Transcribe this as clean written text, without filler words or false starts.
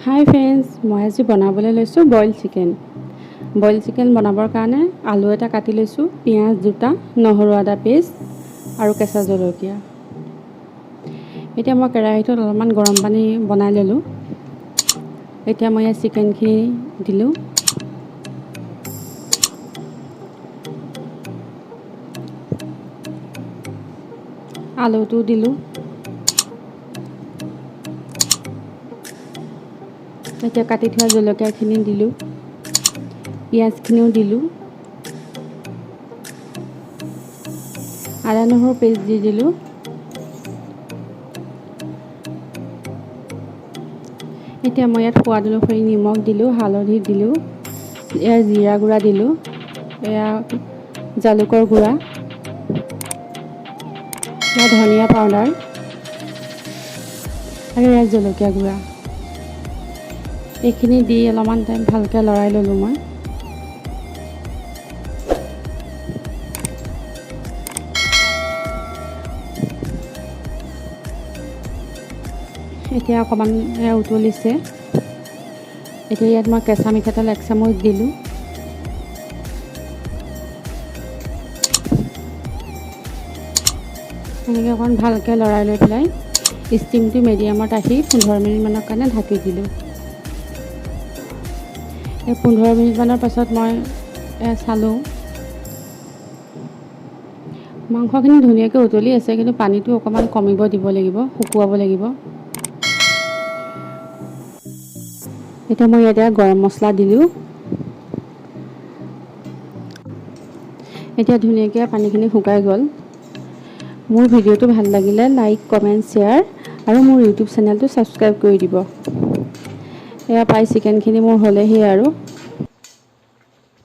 হাই friends, মই আজি বনাবলৈ লৈছোঁ বইল চিকেন। বইল চিকেন বনাবৰ কাৰণে আলু এটা কাটি লৈছোঁ, পিঁয়াজ দুটা, নহৰু আদা পেষ্ট আৰু কেঁচা জলকীয়া। এতিয়া মই কেৰাহীটোত অলপমান গৰম পানী বনাই ল'লোঁ। এতিয়া মই ইয়াত চিকেনখিনি দিলোঁ। আলুটো দিলোঁ। এতিয়া কাটি থোৱা জলকীয়াখিনি দিলোঁ, পিঁয়াজখিনিও দিলোঁ, আদা নহৰু পেষ্ট দি দিলোঁ। এতিয়া মই ইয়াত সোৱাদ অনুসৰি নিমখ দিলোঁ, হালধি দিলোঁ, এয়া জিৰা গুড়া দিলোঁ, এয়া জালুকৰ গুড়া, এয়া ধনিয়া পাউডাৰ আৰু এয়া জলকীয়া গুড়া। এইখিনি দি অলপমান টাইম ভালকৈ লৰাই ল'লোঁ মই। এতিয়া অকণমান উতলিছে। এতিয়া ইয়াত মই কেঁচা মিঠাতেল 1 চামুচ দিলোঁ। এনেকৈ অকণ ভালকৈ লৰাই লৈ পেলাই ষ্টিমটো মিডিয়ামত ৰাখি 15 মিনিটমানৰ কাৰণে ঢাকি দিলোঁ। এই 15 মিনিটমানৰ পাছত মই চালোঁ, মাংসখিনি ধুনীয়াকৈ উতলি আছে, কিন্তু পানীটো অকণমান কমিব দিব লাগিব, শুকুৱাব লাগিব। এতিয়া মই ইয়াতে গৰম মছলা দিলোঁ। এতিয়া ধুনীয়াকৈ পানীখিনি শুকাই গ'ল। মোৰ ভিডিঅ'টো ভাল লাগিলে লাইক, কমেণ্ট, শ্বেয়াৰ আৰু মোৰ ইউটিউব চেনেলটো ছাবস্ক্ৰাইব কৰি দিব। এয়া পাই চিকেনখিনি মোৰ হ'লেহি আৰু